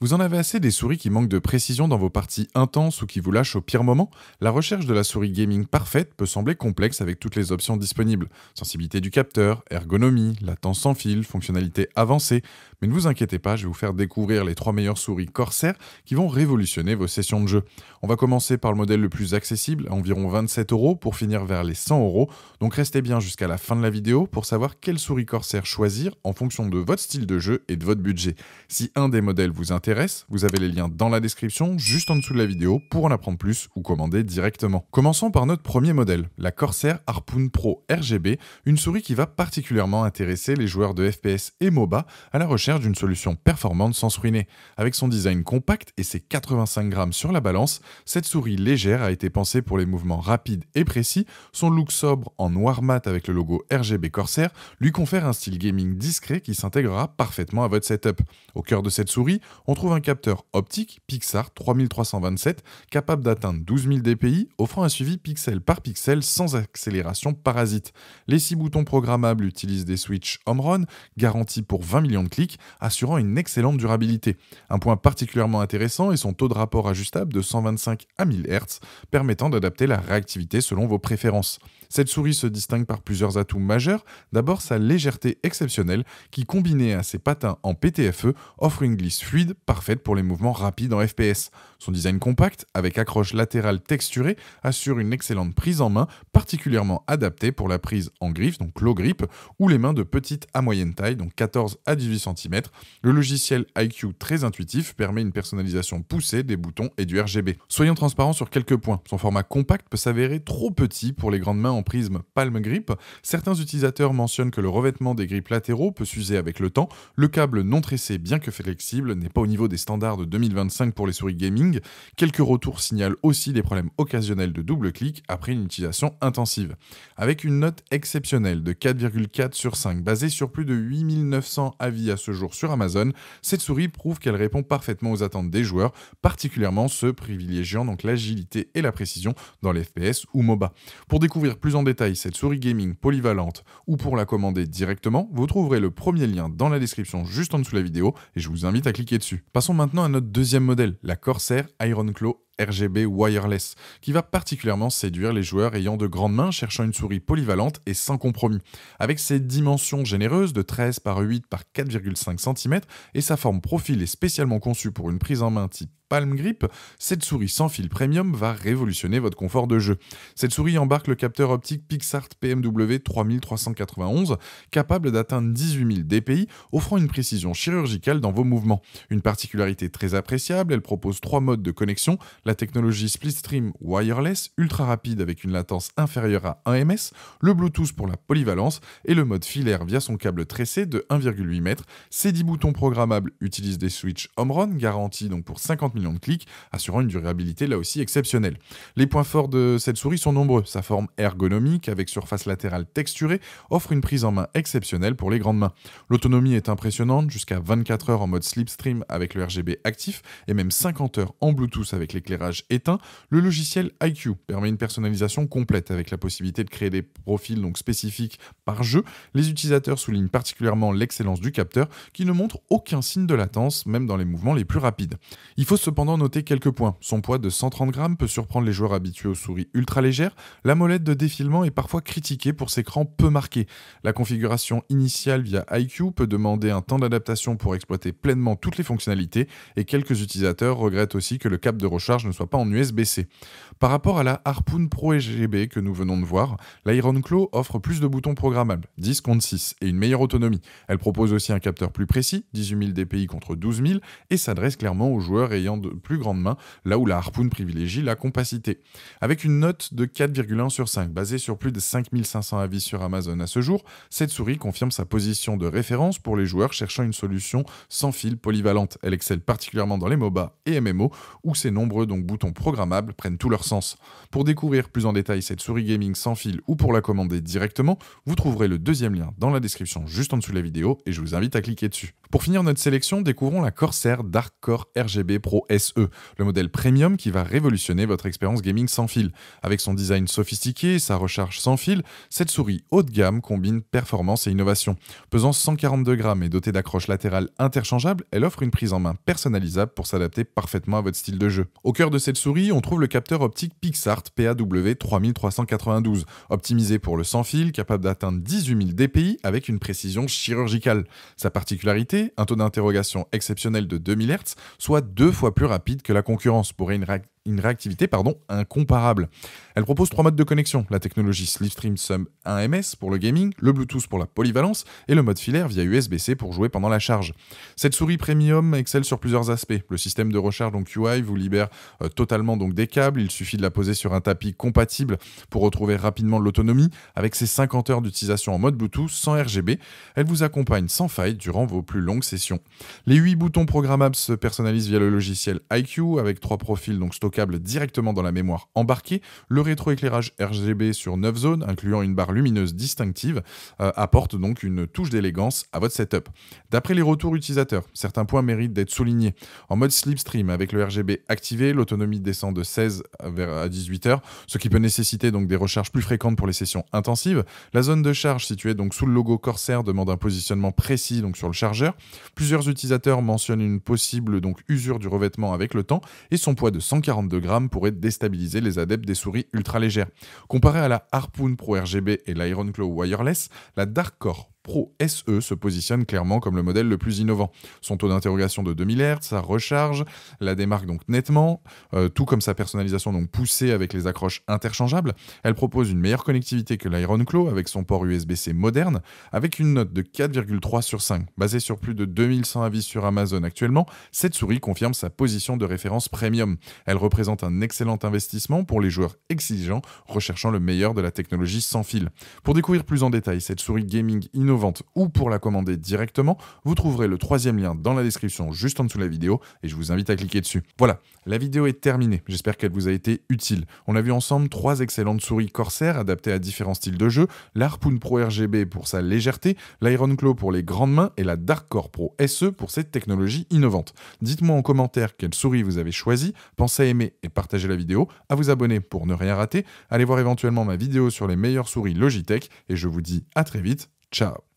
Vous en avez assez des souris qui manquent de précision dans vos parties intenses ou qui vous lâchent au pire moment? La recherche de la souris gaming parfaite peut sembler complexe avec toutes les options disponibles. Sensibilité du capteur, ergonomie, latence sans fil, fonctionnalité avancée. Mais ne vous inquiétez pas, je vais vous faire découvrir les 3 meilleures souris Corsair qui vont révolutionner vos sessions de jeu. On va commencer par le modèle le plus accessible, à environ 27 euros, pour finir vers les 100 euros. Donc restez bien jusqu'à la fin de la vidéo pour savoir quelle souris Corsair choisir en fonction de votre style de jeu et de votre budget. Si un des modèles vous intéresse, vous avez les liens dans la description, juste en dessous de la vidéo, pour en apprendre plus ou commander directement. Commençons par notre premier modèle, la Corsair Harpoon Pro RGB, une souris qui va particulièrement intéresser les joueurs de FPS et MOBA à la recherche d'une solution performante sans se ruiner. Avec son design compact et ses 85 grammes sur la balance, cette souris légère a été pensée pour les mouvements rapides et précis. Son look sobre en noir mat avec le logo RGB Corsair lui confère un style gaming discret qui s'intégrera parfaitement à votre setup. Au cœur de cette souris, on trouve un capteur optique Pixar 3327 capable d'atteindre 12 000 dpi, offrant un suivi pixel par pixel sans accélération parasite. Les 6 boutons programmables utilisent des switches home run garantis pour 20 millions de clics, assurant une excellente durabilité. Un point particulièrement intéressant est son taux de rapport ajustable de 125 à 1000 Hz, permettant d'adapter la réactivité selon vos préférences. Cette souris se distingue par plusieurs atouts majeurs. D'abord, sa légèreté exceptionnelle qui, combinée à ses patins en PTFE, offre une glisse fluide parfaite pour les mouvements rapides en FPS. Son design compact, avec accroche latérale texturée, assure une excellente prise en main, particulièrement adaptée pour la prise en griffe, donc low grip, ou les mains de petite à moyenne taille, donc 14 à 18 cm. Le logiciel iCUE très intuitif permet une personnalisation poussée des boutons et du RGB. Soyons transparents sur quelques points. Son format compact peut s'avérer trop petit pour les grandes mains en prisme palm grip. Certains utilisateurs mentionnent que le revêtement des grips latéraux peut s'user avec le temps. Le câble non tressé, bien que flexible, n'est pas au niveau des standards de 2025 pour les souris gaming. Quelques retours signalent aussi des problèmes occasionnels de double clic après une utilisation intensive. Avec une note exceptionnelle de 4,4 sur 5 basée sur plus de 8900 avis à ce jour sur Amazon, cette souris prouve qu'elle répond parfaitement aux attentes des joueurs, particulièrement ceux privilégiant donc l'agilité et la précision dans les FPS ou MOBA. Pour découvrir plus en détail cette souris gaming polyvalente ou pour la commander directement, vous trouverez le premier lien dans la description juste en dessous de la vidéo et je vous invite à cliquer dessus. Passons maintenant à notre deuxième modèle, la Corsair Ironclaw RGB Wireless, qui va particulièrement séduire les joueurs ayant de grandes mains cherchant une souris polyvalente et sans compromis. Avec ses dimensions généreuses de 13 par 8 par 4,5 cm et sa forme profil est spécialement conçue pour une prise en main type palm grip, cette souris sans fil premium va révolutionner votre confort de jeu. Cette souris embarque le capteur optique Pixart PMW 3391, capable d'atteindre 18 000 dpi, offrant une précision chirurgicale dans vos mouvements. Une particularité très appréciable, elle propose 3 modes de connexion, la technologie Splitstream Wireless, ultra rapide avec une latence inférieure à 1 ms, le Bluetooth pour la polyvalence et le mode filaire via son câble tressé de 1,8 m. Ces 10 boutons programmables utilisent des switches home run garantis donc pour 50 millions de clics, assurant une durabilité là aussi exceptionnelle. Les points forts de cette souris sont nombreux. Sa forme ergonomique avec surface latérale texturée offre une prise en main exceptionnelle pour les grandes mains. L'autonomie est impressionnante, jusqu'à 24 heures en mode slipstream avec le RGB actif et même 50 heures en Bluetooth avec l'éclairage éteint. Le logiciel iCUE permet une personnalisation complète avec la possibilité de créer des profils donc spécifiques par jeu. Les utilisateurs soulignent particulièrement l'excellence du capteur qui ne montre aucun signe de latence, même dans les mouvements les plus rapides. Il faut cependant noter quelques points. Son poids de 130 grammes peut surprendre les joueurs habitués aux souris ultra légères. La molette de défilement est parfois critiquée pour ses crans peu marqués. La configuration initiale via iCUE peut demander un temps d'adaptation pour exploiter pleinement toutes les fonctionnalités et quelques utilisateurs regrettent aussi que le câble de recharge ne soit pas en USB-C. Par rapport à la Harpoon Pro RGB que nous venons de voir, la Ironclaw offre plus de boutons programmables, 10 contre 6, et une meilleure autonomie. Elle propose aussi un capteur plus précis, 18 000 dpi contre 12 000, et s'adresse clairement aux joueurs ayant de plus grandes mains, là où la Harpoon privilégie la compacité. Avec une note de 4,1 sur 5, basée sur plus de 5500 avis sur Amazon à ce jour, cette souris confirme sa position de référence pour les joueurs cherchant une solution sans fil polyvalente. Elle excelle particulièrement dans les MOBA et MMO, où ses nombreux donc boutons programmables, prennent tout leur sens. Pour découvrir plus en détail cette souris gaming sans fil ou pour la commander directement, vous trouverez le deuxième lien dans la description juste en dessous de la vidéo et je vous invite à cliquer dessus. Pour finir notre sélection, découvrons la Corsair Dark Core RGB Pro SE, le modèle premium qui va révolutionner votre expérience gaming sans fil. Avec son design sophistiqué et sa recharge sans fil, cette souris haut de gamme combine performance et innovation. Pesant 142 grammes et dotée d'accroches latérales interchangeables, elle offre une prise en main personnalisable pour s'adapter parfaitement à votre style de jeu. Au cœur de cette souris, on trouve le capteur optique PixArt PAW 3392, optimisé pour le sans fil, capable d'atteindre 18 000 dpi avec une précision chirurgicale. Sa particularité, un taux d'interrogation exceptionnel de 2000 Hz, soit 2 fois plus rapide que la concurrence, pour une réactivité incomparable. Elle propose 3 modes de connexion, la technologie Slipstream Sub 1ms pour le gaming, le Bluetooth pour la polyvalence et le mode filaire via USB-C pour jouer pendant la charge. Cette souris premium excelle sur plusieurs aspects. Le système de recharge UI vous libère totalement des câbles, il suffit de la poser sur un tapis compatible pour retrouver rapidement l'autonomie. Avec ses 50 heures d'utilisation en mode Bluetooth sans RGB, elle vous accompagne sans faille durant vos plus longues sessions. Les 8 boutons programmables se personnalisent via le logiciel iCUE avec 3 profils stockables directement dans la mémoire embarquée. Le rétroéclairage RGB sur 9 zones, incluant une barre lumineuse distinctive, apporte donc une touche d'élégance à votre setup. D'après les retours utilisateurs, certains points méritent d'être soulignés. En mode Slipstream, avec le RGB activé, l'autonomie descend de 16 à 18 heures, ce qui peut nécessiter des recharges plus fréquentes pour les sessions intensives. La zone de charge située sous le logo Corsair demande un positionnement précis sur le chargeur. Plusieurs utilisateurs mentionnent une possible usure du revêtement avec le temps et son poids de 142 grammes pourrait déstabiliser les adeptes des souris ultra légères. Comparé à la Harpoon Pro RGB et l'Ironclaw Wireless, la Dark Core Pro SE se positionne clairement comme le modèle le plus innovant. Son taux d'interrogation de 2000 Hz, sa recharge la démarque nettement, tout comme sa personnalisation poussée avec les accroches interchangeables. Elle propose une meilleure connectivité que l'Ironclaw avec son port USB-C moderne, avec une note de 4,3 sur 5. Basée sur plus de 2100 avis sur Amazon actuellement, cette souris confirme sa position de référence premium. Elle représente un excellent investissement pour les joueurs exigeants recherchant le meilleur de la technologie sans fil. Pour découvrir plus en détail cette souris gaming innovante ou pour la commander directement, vous trouverez le troisième lien dans la description juste en dessous de la vidéo et je vous invite à cliquer dessus. Voilà, la vidéo est terminée, j'espère qu'elle vous a été utile. On a vu ensemble 3 excellentes souris Corsair adaptées à différents styles de jeu, la Harpoon Pro RGB pour sa légèreté, l'Ironclaw pour les grandes mains et la Dark Core Pro SE pour cette technologie innovante. Dites-moi en commentaire quelle souris vous avez choisi, pensez à aimer et partager la vidéo, à vous abonner pour ne rien rater, allez voir éventuellement ma vidéo sur les meilleures souris Logitech et je vous dis à très vite. Ciao.